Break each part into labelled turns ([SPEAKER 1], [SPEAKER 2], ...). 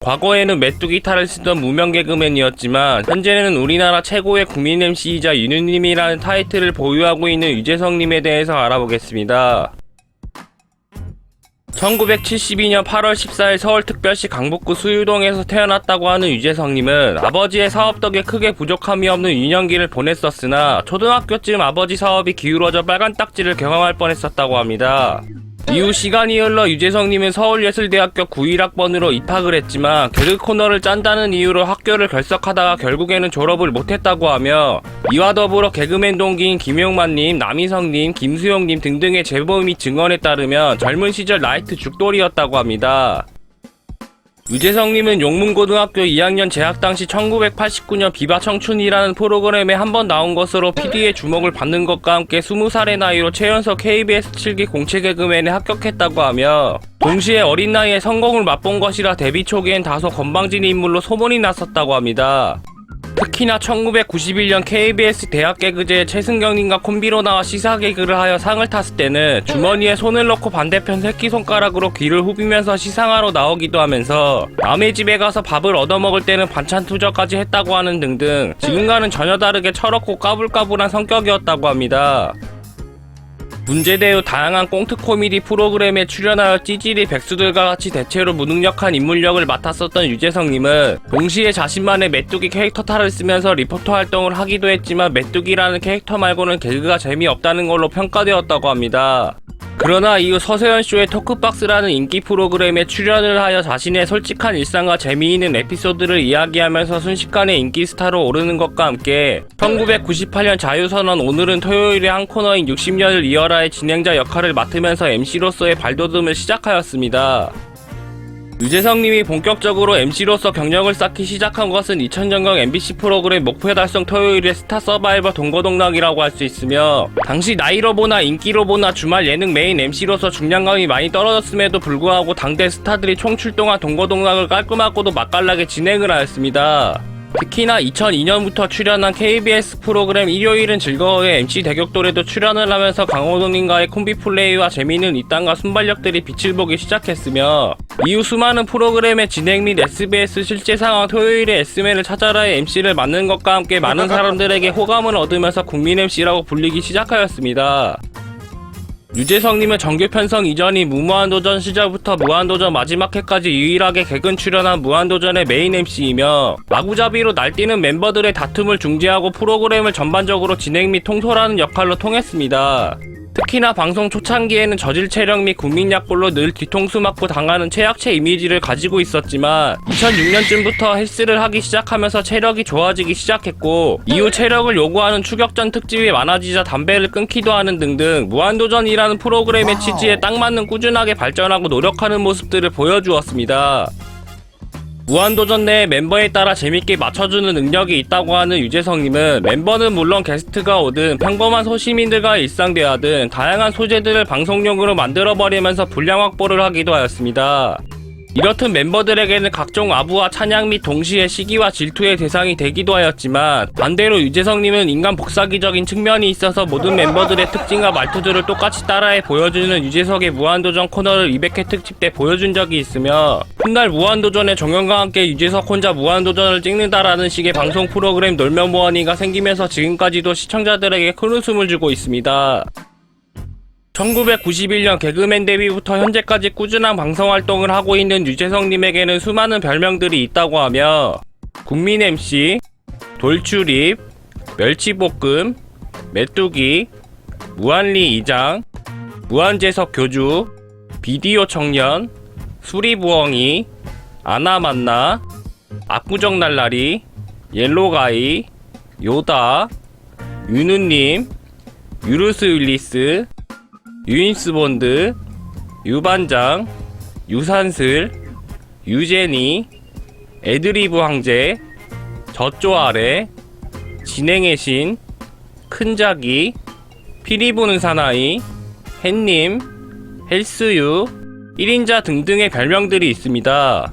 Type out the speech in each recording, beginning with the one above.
[SPEAKER 1] 과거에는 메뚜기 탈을 쓰던 무명 개그맨이었지만 현재는 우리나라 최고의 국민 MC이자 유느님이라는 타이틀을 보유하고 있는 유재석님에 대해서 알아보겠습니다. 1972년 8월 14일 서울특별시 강북구 수유동에서 태어났다고 하는 유재석님은 아버지의 사업 덕에 크게 부족함이 없는 유년기를 보냈었으나 초등학교쯤 아버지 사업이 기울어져 빨간 딱지를 경험할 뻔했었다고 합니다. 이후 시간이 흘러 유재석님은 서울예술대학교 91학번으로 입학을 했지만 개그 코너를 짠다는 이유로 학교를 결석하다가 결국에는 졸업을 못했다고 하며 이와 더불어 개그맨 동기인 김용만님, 남희성님, 김수용님 등등의 제보 및 증언에 따르면 젊은 시절 라이트 죽돌이였다고 합니다. 유재석님은 용문고등학교 2학년 재학 당시 1989년 비바 청춘이라는 프로그램에 한번 나온 것으로 PD의 주목을 받는 것과 함께 20살의 나이로 최연소 KBS 7기 공채 개그맨에 합격했다고 하며 동시에 어린 나이에 성공을 맛본 것이라 데뷔 초기엔 다소 건방진 인물로 소문이 났었다고 합니다. 특히나 1991년 KBS 대학 개그제에 최승경님과 콤비로 나와 시사 개그를 하여 상을 탔을 때는 주머니에 손을 넣고 반대편 새끼손가락으로 귀를 후비면서 시상하러 나오기도 하면서 남의 집에 가서 밥을 얻어먹을 때는 반찬 투저까지 했다고 하는 등등 지금과는 전혀 다르게 철없고 까불까불한 성격이었다고 합니다. 문제대 후 다양한 꽁트 코미디 프로그램에 출연하여 찌질이 백수들과 같이 대체로 무능력한 인물력을 맡았었던 유재석님은 동시에 자신만의 메뚜기 캐릭터 탈을 쓰면서 리포터 활동을 하기도 했지만 메뚜기라는 캐릭터 말고는 개그가 재미없다는 걸로 평가되었다고 합니다. 그러나 이후 서세현쇼의 토크박스라는 인기 프로그램에 출연을 하여 자신의 솔직한 일상과 재미있는 에피소드를 이야기하면서 순식간에 인기 스타로 오르는 것과 함께 1998년 자유선언 오늘은 토요일에 한 코너인 60년을 이어라의 진행자 역할을 맡으면서 MC로서의 발돋움을 시작하였습니다. 유재석님이 본격적으로 MC로서 경력을 쌓기 시작한 것은 2000년경 MBC 프로그램 목표 달성 토요일의 스타 서바이벌 동고동락이라고 할 수 있으며 당시 나이로 보나 인기로 보나 주말 예능 메인 MC로서 중량감이 많이 떨어졌음에도 불구하고 당대 스타들이 총출동한 동고동락을 깔끔하고도 맛깔나게 진행을 하였습니다. 특히나 2002년부터 출연한 KBS 프로그램 일요일은 즐거워의 MC 대격돌에도 출연을 하면서 강호동님과의 콤비 플레이와 재미있는 입담과 순발력들이 빛을 보기 시작했으며 이후 수많은 프로그램의 진행 및 SBS 실제 상황 토요일에 S맨을 찾아라의 MC를 맡는 것과 함께 많은 사람들에게 호감을 얻으면서 국민 MC라고 불리기 시작하였습니다. 유재석님은 정규 편성 이전인 무한도전 시절부터 무한도전 마지막 회까지 유일하게 개근 출연한 무한도전의 메인 MC이며 마구잡이로 날뛰는 멤버들의 다툼을 중재하고 프로그램을 전반적으로 진행 및 통솔하는 역할로 통했습니다. 특히나 방송 초창기에는 저질 체력 및 국민약골로 늘 뒤통수 맞고 당하는 최약체 이미지를 가지고 있었지만 2006년쯤부터 헬스를 하기 시작하면서 체력이 좋아지기 시작했고 이후 체력을 요구하는 추격전 특집이 많아지자 담배를 끊기도 하는 등등 무한도전이라는 프로그램의 취지에 딱 맞는 꾸준하게 발전하고 노력하는 모습들을 보여주었습니다. 무한도전 내 멤버에 따라 재밌게 맞춰주는 능력이 있다고 하는 유재석님은 멤버는 물론 게스트가 오든 평범한 소시민들과의 일상 대화등 다양한 소재들을 방송용으로 만들어버리면서 분량 확보를 하기도 하였습니다. 이렇듯 멤버들에게는 각종 아부와 찬양 및 동시에 시기와 질투의 대상이 되기도 하였지만 반대로 유재석님은 인간 복사기적인 측면이 있어서 모든 멤버들의 특징과 말투들을 똑같이 따라해 보여주는 유재석의 무한도전 코너를 200회 특집 때 보여준 적이 있으며 훗날 무한도전의 종영과 함께 유재석 혼자 무한도전을 찍는다라는 식의 방송 프로그램 놀면뭐하니가 생기면서 지금까지도 시청자들에게 큰 웃음을 주고 있습니다. 1991년 개그맨 데뷔부터 현재까지 꾸준한 방송활동을 하고 있는 유재석님에게는 수많은 별명들이 있다고 하며 국민 MC, 돌출입, 멸치볶음, 메뚜기, 무한리 이장, 무한재석 교주, 비디오 청년, 수리부엉이, 아나만나, 압구정 날라리, 옐로가이, 요다, 유느님, 유루스 윌리스, 유임스 본드, 유반장, 유산슬, 유제니, 애드리브 황제, 저조 아래, 진행의 신, 큰자기, 피리 부는 사나이, 햇님, 헬스유, 1인자 등등의 별명들이 있습니다.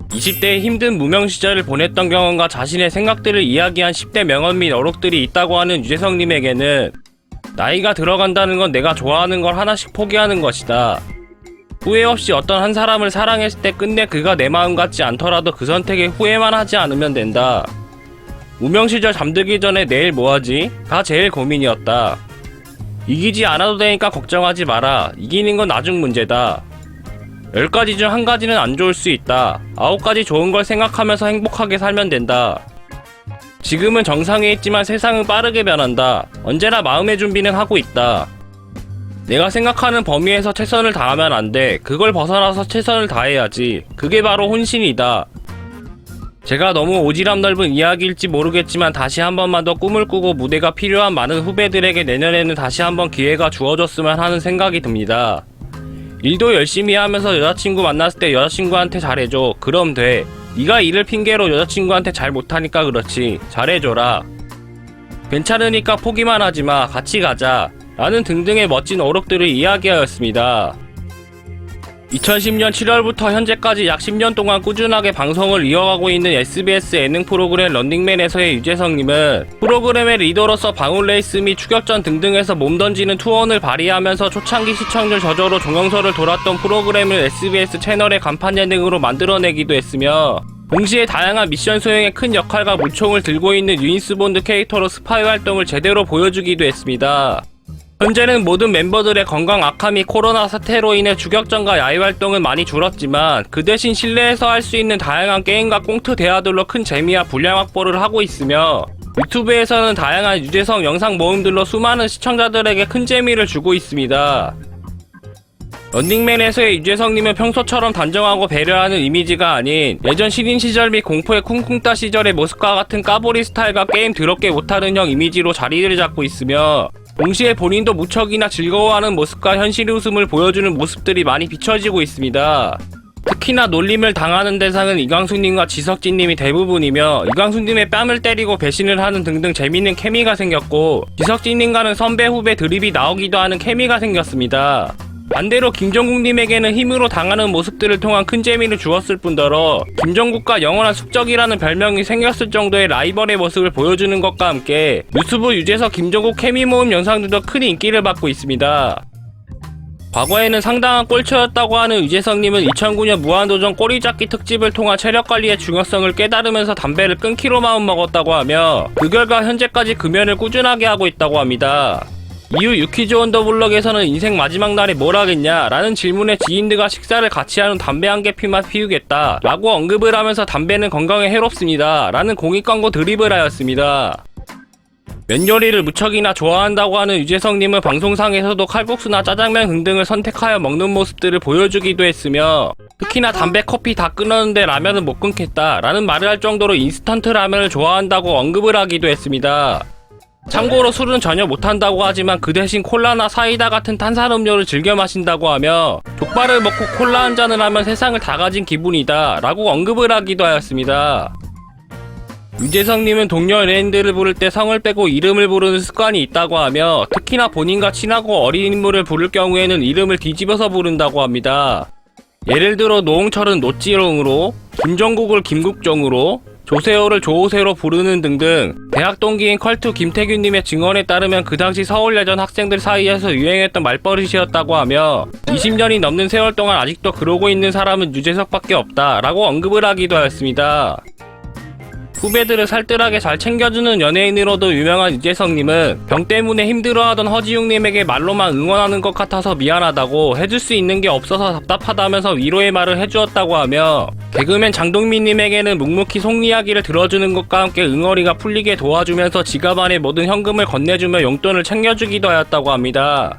[SPEAKER 1] 20대의 힘든 무명 시절을 보냈던 경험과 자신의 생각들을 이야기한 10대 명언 및 어록들이 있다고 하는 유재석님에게는 나이가 들어간다는 건 내가 좋아하는 걸 하나씩 포기하는 것이다. 후회 없이 어떤 한 사람을 사랑했을 때 끝내 그가 내 마음 같지 않더라도 그 선택에 후회만 하지 않으면 된다. 무명 시절 잠들기 전에 내일 뭐하지? 가 제일 고민이었다. 이기지 않아도 되니까 걱정하지 마라. 이기는 건 나중 문제다. 10가지 중 한 가지는 안 좋을 수 있다. 9가지 좋은 걸 생각하면서 행복하게 살면 된다. 지금은 정상에 있지만 세상은 빠르게 변한다. 언제나 마음의 준비는 하고 있다. 내가 생각하는 범위에서 최선을 다하면 안 돼. 그걸 벗어나서 최선을 다해야지. 그게 바로 혼신이다. 제가 너무 오지랖 넓은 이야기일지 모르겠지만 다시 한 번만 더 꿈을 꾸고 무대가 필요한 많은 후배들에게 내년에는 다시 한번 기회가 주어졌으면 하는 생각이 듭니다. 일도 열심히 하면서 여자친구 만났을 때 여자친구한테 잘해줘. 그럼 돼. 네가 일을 핑계로 여자친구한테 잘 못하니까 그렇지. 잘해줘라. 괜찮으니까 포기만 하지마. 같이 가자. 라는 등등의 멋진 어록들을 이야기하였습니다. 2010년 7월부터 현재까지 약 10년 동안 꾸준하게 방송을 이어가고 있는 SBS 예능 프로그램 런닝맨에서의 유재석님은 프로그램의 리더로서 방울레이스 및 추격전 등등에서 몸던지는 투혼을 발휘하면서 초창기 시청률 저조로 종영서를 돌았던 프로그램을 SBS 채널의 간판 예능으로 만들어내기도 했으며 동시에 다양한 미션 수행에 큰 역할과 물총을 들고 있는 유인스 본드 캐릭터로 스파이 활동을 제대로 보여주기도 했습니다. 현재는 모든 멤버들의 건강 악화 및 코로나 사태로 인해 추격전과 야외 활동은 많이 줄었지만 그 대신 실내에서 할 수 있는 다양한 게임과 꽁트 대화들로 큰 재미와 분량 확보를 하고 있으며 유튜브에서는 다양한 유재석 영상 모음들로 수많은 시청자들에게 큰 재미를 주고 있습니다. 런닝맨에서의 유재석님은 평소처럼 단정하고 배려하는 이미지가 아닌 예전 신인 시절 및 공포의 쿵쿵따 시절의 모습과 같은 까보리 스타일과 게임 더럽게 못하는 형 이미지로 자리를 잡고 있으며 동시에 본인도 무척이나 즐거워하는 모습과 현실 웃음을 보여주는 모습들이 많이 비춰지고 있습니다. 특히나 놀림을 당하는 대상은 이광수님과 지석진님이 대부분이며 이광수님의 뺨을 때리고 배신을 하는 등등 재밌는 케미가 생겼고 지석진님과는 선배 후배 드립이 나오기도 하는 케미가 생겼습니다. 반대로 김정국님에게는 힘으로 당하는 모습들을 통한 큰 재미를 주었을 뿐더러 김정국과 영원한 숙적이라는 별명이 생겼을 정도의 라이벌의 모습을 보여주는 것과 함께 유튜브 유재석 김정국 케미 모음 영상들도 큰 인기를 받고 있습니다. 과거에는 상당한 꼴초였다고 하는 유재석님은 2009년 무한도전 꼬리잡기 특집을 통한 체력관리의 중요성을 깨달으면서 담배를 끊기로 마음먹었다고 하며 그 결과 현재까지 금연을 꾸준하게 하고 있다고 합니다. 이후 유퀴즈 원더블럭에서는 인생 마지막 날에 뭘 하겠냐 라는 질문에 지인들과 식사를 같이 하는 담배 한 개 피만 피우겠다 라고 언급을 하면서 담배는 건강에 해롭습니다 라는 공익광고 드립을 하였습니다. 면 요리를 무척이나 좋아한다고 하는 유재석님은 방송상에서도 칼국수나 짜장면 등등을 선택하여 먹는 모습들을 보여주기도 했으며 특히나 담배 커피 다 끊었는데 라면은 못 끊겠다 라는 말을 할 정도로 인스턴트 라면을 좋아한다고 언급을 하기도 했습니다. 참고로 술은 전혀 못한다고 하지만 그 대신 콜라나 사이다 같은 탄산음료를 즐겨 마신다고 하며 족발을 먹고 콜라 한 잔을 하면 세상을 다 가진 기분이다 라고 언급을 하기도 하였습니다. 유재석님은 동료 연예인들을 부를 때 성을 빼고 이름을 부르는 습관이 있다고 하며 특히나 본인과 친하고 어린 인물을 부를 경우에는 이름을 뒤집어서 부른다고 합니다. 예를 들어 노홍철은 노찌롱으로, 김정국을 김국정으로, 조세호를 조호세로 부르는 등등 대학 동기인 컬투 김태균님의 증언에 따르면 그 당시 서울예전 학생들 사이에서 유행했던 말버릇이었다고 하며 20년이 넘는 세월 동안 아직도 그러고 있는 사람은 유재석밖에 없다 라고 언급을 하기도 하였습니다. 후배들을 살뜰하게 잘 챙겨주는 연예인으로도 유명한 유재석님은 병 때문에 힘들어하던 허지웅님에게 말로만 응원하는 것 같아서 미안하다고 해줄 수 있는 게 없어서 답답하다면서 위로의 말을 해주었다고 하며 개그맨 장동민님에게는 묵묵히 속 이야기를 들어주는 것과 함께 응어리가 풀리게 도와주면서 지갑 안에 모든 현금을 건네주며 용돈을 챙겨주기도 하였다고 합니다.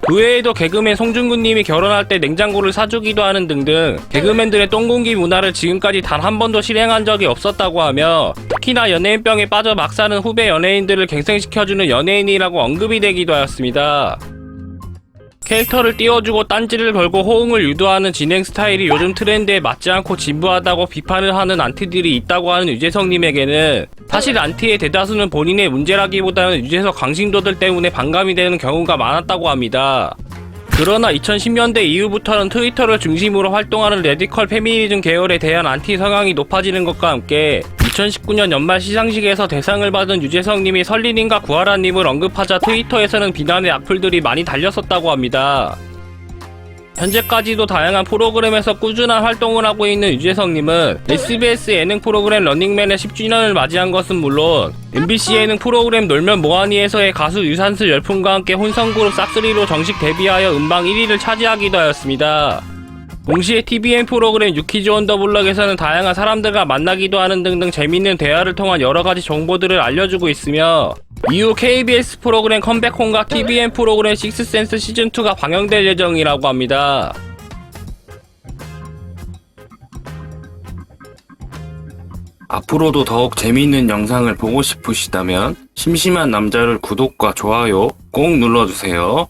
[SPEAKER 1] 그 외에도 개그맨 송중근님이 결혼할 때 냉장고를 사주기도 하는 등등 개그맨들의 똥공기 문화를 지금까지 단 한 번도 실행한 적이 없었다고 하며 특히나 연예인병에 빠져 막 사는 후배 연예인들을 갱생시켜주는 연예인이라고 언급이 되기도 하였습니다. 캐릭터를 띄워주고 딴지를 걸고 호응을 유도하는 진행 스타일이 요즘 트렌드에 맞지 않고 진부하다고 비판을 하는 안티들이 있다고 하는 유재석님에게는 사실 안티의 대다수는 본인의 문제라기보다는 유재석 강심도들 때문에 반감이 되는 경우가 많았다고 합니다. 그러나 2010년대 이후부터는 트위터를 중심으로 활동하는 레디컬 페미니즘 계열에 대한 안티 성향이 높아지는 것과 함께 2019년 연말 시상식에서 대상을 받은 유재석님이 설리님과 구하라님을 언급하자 트위터에서는 비난의 악플들이 많이 달렸었다고 합니다. 현재까지도 다양한 프로그램에서 꾸준한 활동을 하고 있는 유재석님은 SBS 예능 프로그램 런닝맨의 10주년을 맞이한 것은 물론 MBC 예능 프로그램 놀면 뭐하니에서의 가수 유산슬 열풍과 함께 혼성그룹 싹쓰리로 정식 데뷔하여 음방 1위를 차지하기도 하였습니다. 동시에 TVN 프로그램 유키즈 온 더 블럭에서는 다양한 사람들과 만나기도 하는 등등 재밌는 대화를 통한 여러가지 정보들을 알려주고 있으며 이후 KBS 프로그램 컴백홈과 TVN 프로그램 식스센스 시즌2가 방영될 예정이라고 합니다.
[SPEAKER 2] 앞으로도 더욱 재미있는 영상을 보고 싶으시다면 심심한 남자를 구독과 좋아요 꼭 눌러주세요.